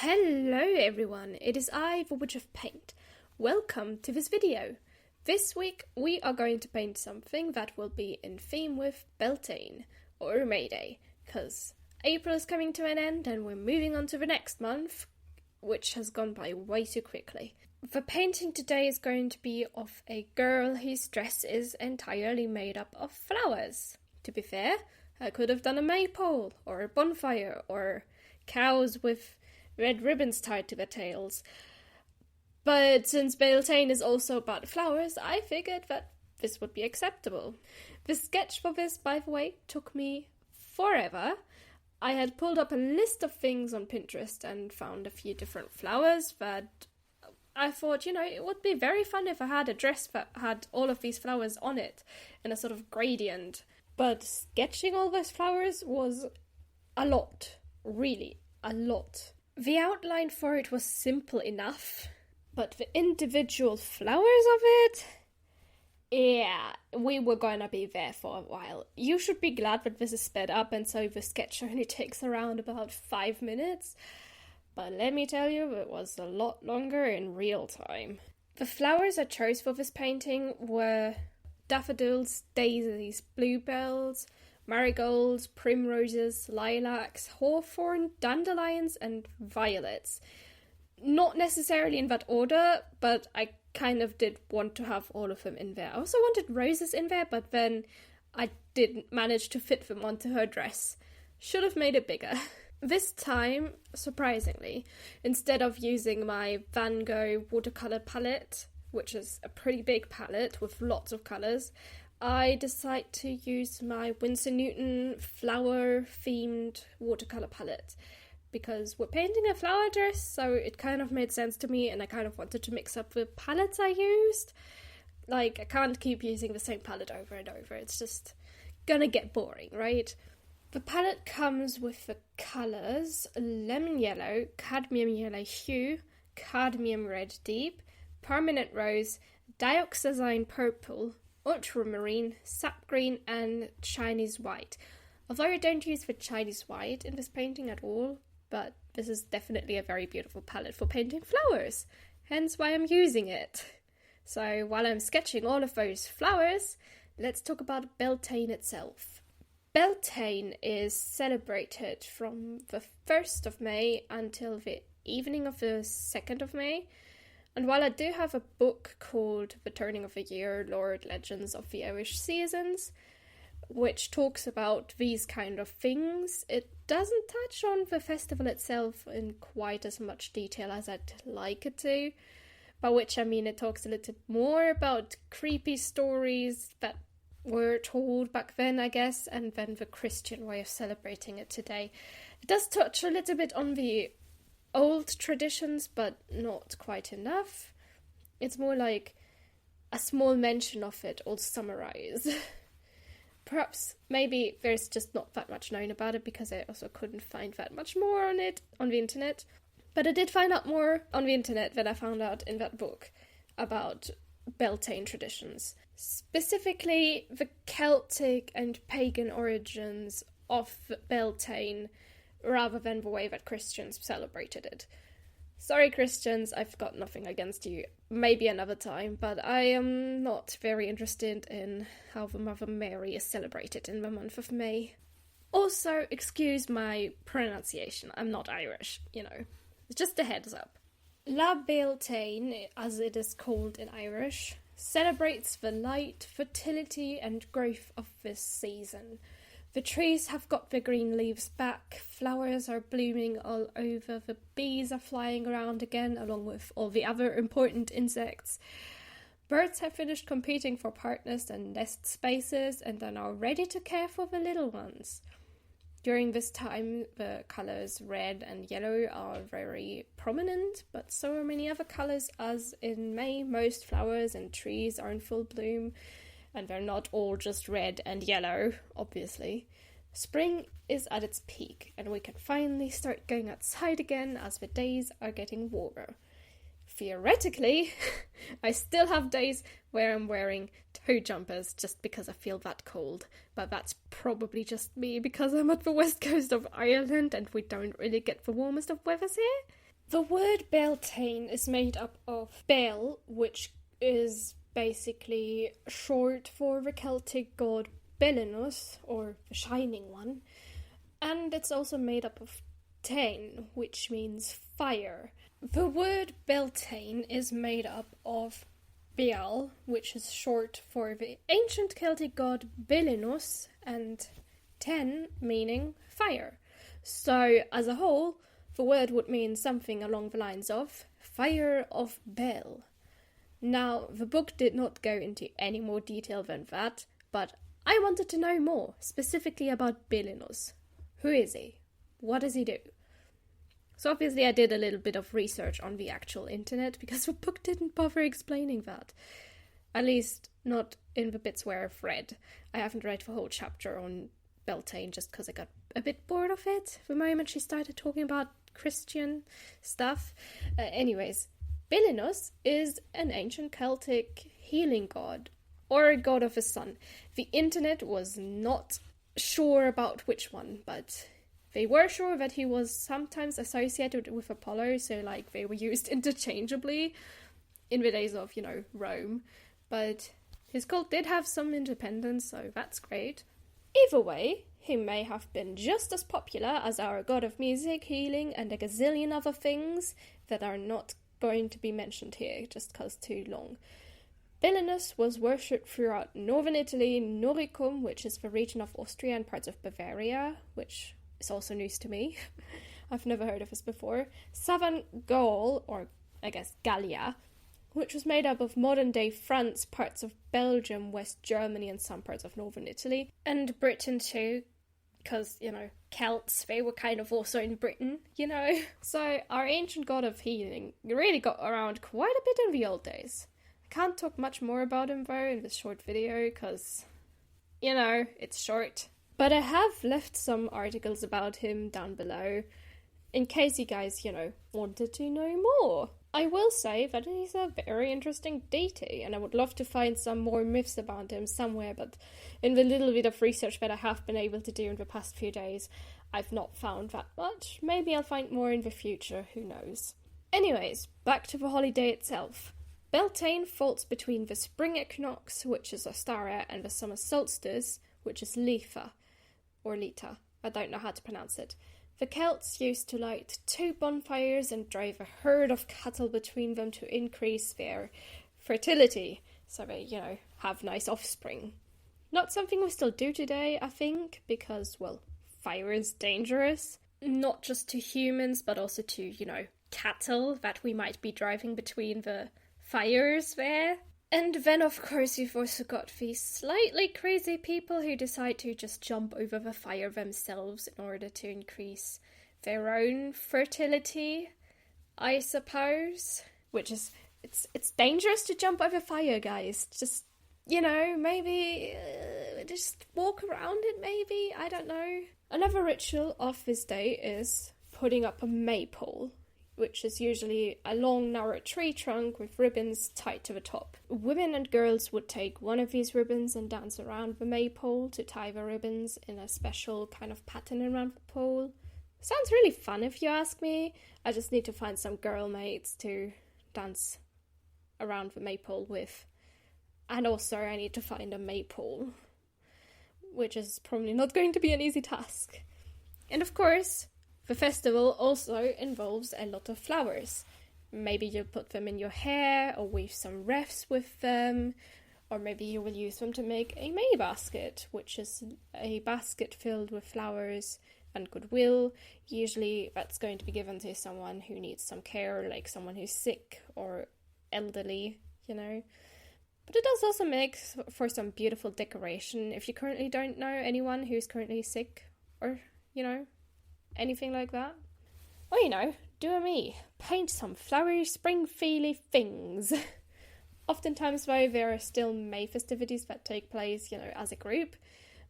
Hello everyone, it is I, the Witch of Paint. Welcome to this video. This week we are going to paint something that will be in theme with Beltane, or May Day, because April is coming to an end and we're moving on to the next month, which has gone by way too quickly. The painting today is going to be of a girl whose dress is entirely made up of flowers. To be fair, I could have done a maypole, or a bonfire, or cows with red ribbons tied to their tails. But since Beltane is also about flowers, I figured that this would be acceptable. The sketch for this, by the way, took me forever. I had pulled up a list of things on Pinterest and found a few different flowers that I thought, it would be very fun if I had a dress that had all of these flowers on it in a sort of gradient. But sketching all those flowers was a lot. Really, a lot. The outline for it was simple enough, but the individual flowers of it, yeah, we were gonna be there for a while. You should be glad that this is sped up and so the sketch only takes around about 5 minutes, but let me tell you, it was a lot longer in real time. The flowers I chose for this painting were daffodils, daisies, bluebells, marigolds, primroses, lilacs, hawthorn, dandelions, and violets. Not necessarily in that order, but I kind of did want to have all of them in there. I also wanted roses in there, but then I didn't manage to fit them onto her dress. Should have made it bigger. This time, surprisingly, instead of using my Van Gogh watercolour palette, which is a pretty big palette with lots of colours, I decided to use my Winsor Newton flower-themed watercolour palette because we're painting a flower dress, so it kind of made sense to me and I kind of wanted to mix up the palettes I used. I can't keep using the same palette over and over, it's just gonna get boring, right? The palette comes with the colours lemon yellow, cadmium yellow hue, cadmium red deep, permanent rose, dioxazine purple, ultramarine, sap green, and Chinese white. Although I don't use the Chinese white in this painting at all, but this is definitely a very beautiful palette for painting flowers, hence why I'm using it. So while I'm sketching all of those flowers, let's talk about Beltane itself. Beltane is celebrated from the 1st of May until the evening of the 2nd of May. And while I do have a book called The Turning of the Year, Lord Legends of the Irish Seasons, which talks about these kind of things, it doesn't touch on the festival itself in quite as much detail as I'd like it to. By which I mean it talks a little more about creepy stories that were told back then, I guess, and then the Christian way of celebrating it today. It does touch a little bit on the old traditions, but not quite enough. It's more like a small mention of it, all summarized. Perhaps, maybe there's just not that much known about it because I also couldn't find that much more on it on the internet. But I did find out more on the internet than I found out in that book about Beltane traditions. Specifically, the Celtic and pagan origins of Beltane, rather than the way that Christians celebrated it. Sorry Christians, I've got nothing against you. Maybe another time, but I am not very interested in how the Mother Mary is celebrated in the month of May. Also, excuse my pronunciation, I'm not Irish, Just a heads up. La Beltane, as it is called in Irish, celebrates the light, fertility and growth of this season. The trees have got their green leaves back, flowers are blooming all over, the bees are flying around again along with all the other important insects. Birds have finished competing for partners and nest spaces and are now ready to care for the little ones. During this time, the colours red and yellow are very prominent, but so are many other colours, as in May most flowers and trees are in full bloom. And they're not all just red and yellow, obviously. Spring is at its peak, and we can finally start going outside again as the days are getting warmer. Theoretically, I still have days where I'm wearing toe jumpers just because I feel that cold, but that's probably just me because I'm at the west coast of Ireland and we don't really get the warmest of weathers here. The word Beltane is made up of Bel, which is basically short for the Celtic god Belinus, or the Shining One, and it's also made up of Tane, which means fire. The word Beltane is made up of Beal, which is short for the ancient Celtic god Belinus, and Ten meaning fire. So, as a whole, the word would mean something along the lines of Fire of Bel. Now, the book did not go into any more detail than that, but I wanted to know more, specifically about Belinus. Who is he? What does he do? So obviously I did a little bit of research on the actual internet, because the book didn't bother explaining that. At least, not in the bits where I've read. I haven't read the whole chapter on Beltane just because I got a bit bored of it the moment she started talking about Christian stuff. Anyways, Belinus is an ancient Celtic healing god, or a god of the sun. The internet was not sure about which one, but they were sure that he was sometimes associated with Apollo, so like they were used interchangeably in the days of, Rome. But his cult did have some independence, so that's great. Either way, he may have been just as popular as our god of music, healing, and a gazillion other things that are not going to be mentioned here, just cause too long. Belinus was worshipped throughout northern Italy, Noricum, which is the region of Austria and parts of Bavaria, which is also news to me. I've never heard of this before. Southern Gaul, or I guess Gallia, which was made up of modern-day France, parts of Belgium, West Germany, and some parts of northern Italy. And Britain too, because, Celts, they were kind of also in Britain, So our ancient god of healing really got around quite a bit in the old days. I can't talk much more about him, though, in this short video, because, it's short. But I have left some articles about him down below, in case you guys, wanted to know more. I will say that he's a very interesting deity, and I would love to find some more myths about him somewhere, but in the little bit of research that I have been able to do in the past few days, I've not found that much. Maybe I'll find more in the future, who knows. Anyways, back to the holiday itself. Beltane falls between the spring equinox, which is Ostara, and the summer solstice, which is Letha, or Lita. I don't know how to pronounce it. The Celts used to light 2 bonfires and drive a herd of cattle between them to increase their fertility, so they, have nice offspring. Not something we still do today, I think, because, fire is dangerous. Not just to humans, but also to, cattle that we might be driving between the fires there. And then, of course, you've also got these slightly crazy people who decide to just jump over the fire themselves in order to increase their own fertility, I suppose. Which is, it's dangerous to jump over fire, guys. Just, maybe just walk around it, maybe? I don't know. Another ritual of this day is putting up a maypole, which is usually a long, narrow tree trunk with ribbons tied to the top. Women and girls would take one of these ribbons and dance around the maypole to tie the ribbons in a special kind of pattern around the pole. Sounds really fun if you ask me. I just need to find some girl mates to dance around the maypole with. And also I need to find a maypole, which is probably not going to be an easy task. And of course, the festival also involves a lot of flowers. Maybe you put them in your hair or weave some wreaths with them, or maybe you will use them to make a May basket, which is a basket filled with flowers and goodwill. Usually that's going to be given to someone who needs some care, like someone who's sick or elderly, But it does also make for some beautiful decoration if you currently don't know anyone who's currently sick or, anything like that. Or, do a me. Paint some flowery, spring-feely things. Oftentimes, though, there are still May festivities that take place, as a group.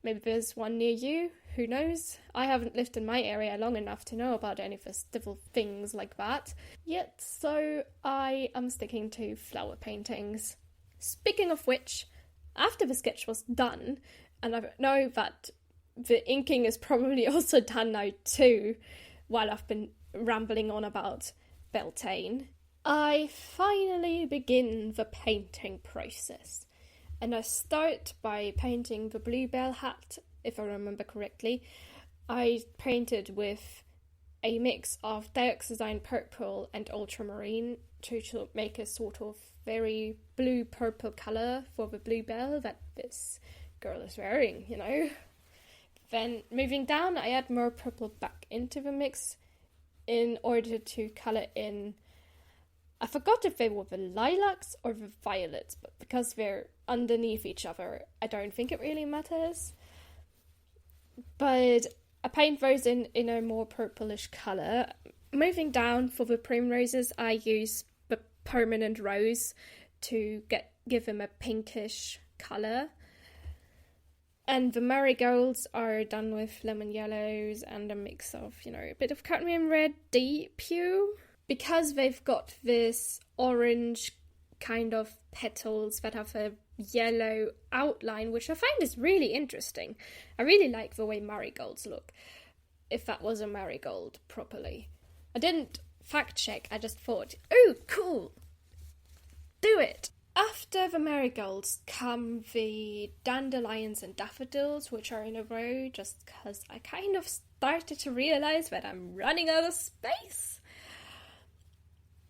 Maybe there's one near you. Who knows? I haven't lived in my area long enough to know about any festival things like that yet, so I am sticking to flower paintings. Speaking of which, after the sketch was done, and I know that the inking is probably also done now too, while I've been rambling on about Beltane, I finally begin the painting process. And I start by painting the bluebell hat, if I remember correctly. I painted with a mix of dioxazine purple and ultramarine to make a sort of very blue-purple colour for the bluebell that this girl is wearing, you know. Then moving down, I add more purple back into the mix in order to colour in. I forgot if they were the lilacs or the violets, but because they're underneath each other, I don't think it really matters. But I paint those in a more purplish colour. Moving down for the primroses, I use the permanent rose to give them a pinkish colour. And the marigolds are done with lemon yellows and a mix of, a bit of cadmium red deep hue. Because they've got this orange kind of petals that have a yellow outline, which I find is really interesting. I really like the way marigolds look, if that was a marigold properly. I didn't fact check, I just thought, oh, cool, do it. After the marigolds come the dandelions and daffodils, which are in a row, just because I kind of started to realise that I'm running out of space.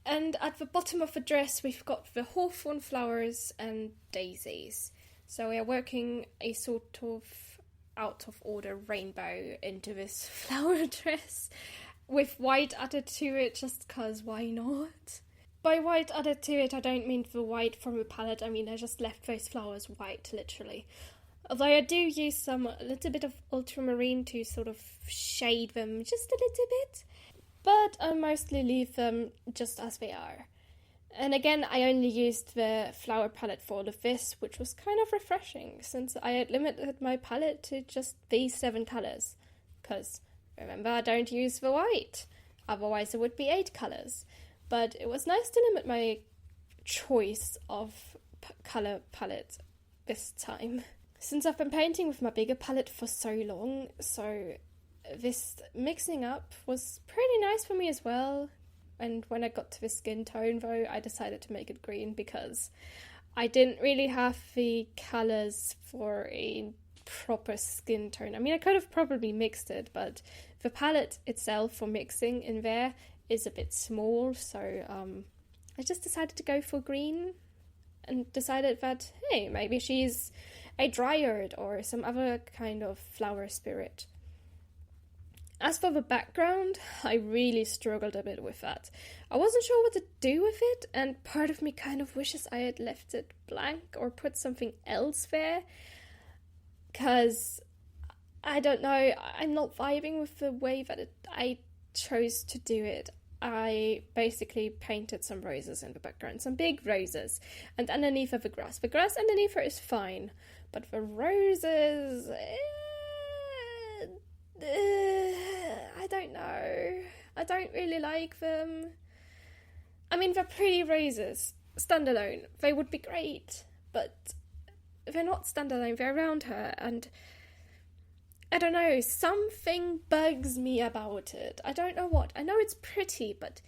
And at the bottom of the dress, we've got the hawthorn flowers and daisies. So we are working a sort of out of order rainbow into this flower dress with white added to it, just because why not? By white added to it, I don't mean the white from the palette, I mean I just left those flowers white, literally. Although I do use a little bit of ultramarine to sort of shade them just a little bit. But I mostly leave them just as they are. And again, I only used the flower palette for all of this, which was kind of refreshing, since I had limited my palette to just these 7 colours. Because, remember, I don't use the white, otherwise it would be 8 colours. But it was nice to limit my choice of colour palette this time. Since I've been painting with my bigger palette for so long, so this mixing up was pretty nice for me as well. And when I got to the skin tone though, I decided to make it green because I didn't really have the colours for a proper skin tone. I mean, I could have probably mixed it, but the palette itself for mixing in there is a bit small, so I just decided to go for green and decided that, hey, maybe she's a dryad or some other kind of flower spirit. As for the background, I really struggled a bit with that. I wasn't sure what to do with it, and part of me kind of wishes I had left it blank or put something else there, because, I don't know, I'm not vibing with the way that I chose to do it. I basically painted some roses in the background, some big roses, and underneath are the grass. The grass underneath her is fine, but the roses... I don't know. I don't really like them. I mean, they're pretty roses. Standalone. They would be great. But they're not standalone. They're around her. And I don't know. Something bugs me about it. I don't know what. I know it's pretty, but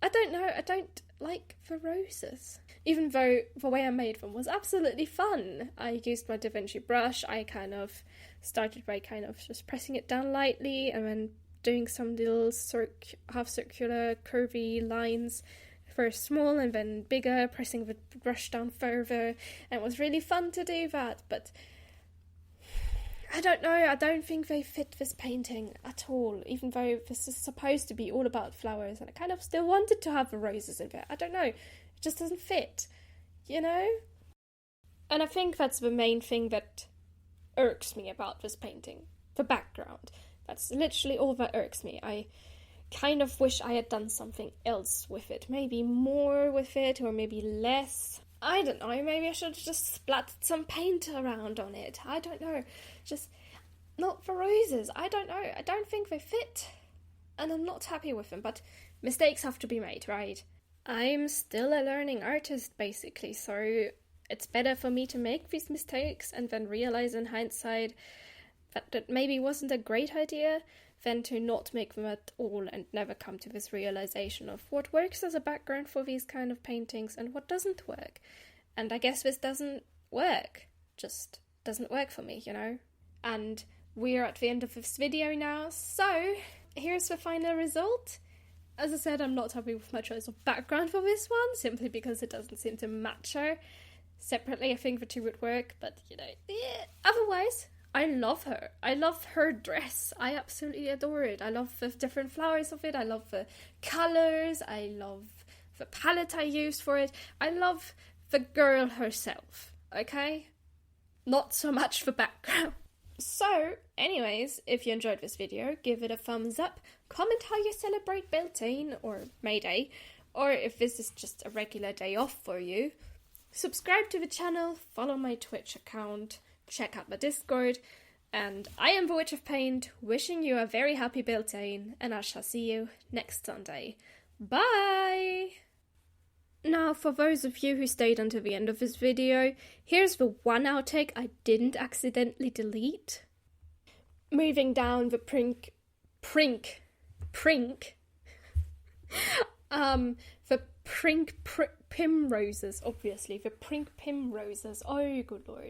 I don't know. I don't like the roses. Even though the way I made them was absolutely fun. I used my Da Vinci brush. I kind of started by kind of just pressing it down lightly and then doing some little half circular curvy lines, first small and then bigger, pressing the brush down further, and it was really fun to do that. But I don't know, I don't think they fit this painting at all, even though this is supposed to be all about flowers, and I kind of still wanted to have the roses in there. I don't know, it just doesn't fit, you know? And I think that's the main thing that irks me about this painting. The background. That's literally all that irks me. I kind of wish I had done something else with it. Maybe more with it, or maybe less. I don't know, maybe I should have just splattered some paint around on it. I don't know. Just not for roses. I don't know. I don't think they fit. And I'm not happy with them, but mistakes have to be made, right? I'm still a learning artist, basically, so it's better for me to make these mistakes and then realize in hindsight that maybe wasn't a great idea than to not make them at all and never come to this realization of what works as a background for these kind of paintings and what doesn't work. And I guess this doesn't work. Just doesn't work for me, you know? And we're at the end of this video now, so here's the final result. As I said, I'm not happy with my choice of background for this one, simply because it doesn't seem to match her. Separately, I think the two would work, but, you know, otherwise, I love her. I love her dress. I absolutely adore it. I love the different flowers of it. I love the colours. I love the palette I used for it. I love the girl herself, okay? Not so much the background. So, anyways, if you enjoyed this video, give it a thumbs up, comment how you celebrate Beltane or May Day, or if this is just a regular day off for you. Subscribe to the channel, follow my Twitch account, check out my Discord, and I am the Witch of Paint, wishing you a very happy Beltane, and I shall see you next Sunday. Bye! Now, for those of you who stayed until the end of this video, here's the one outtake I didn't accidentally delete. Moving down the prink, primroses, obviously, the primroses, oh good lord.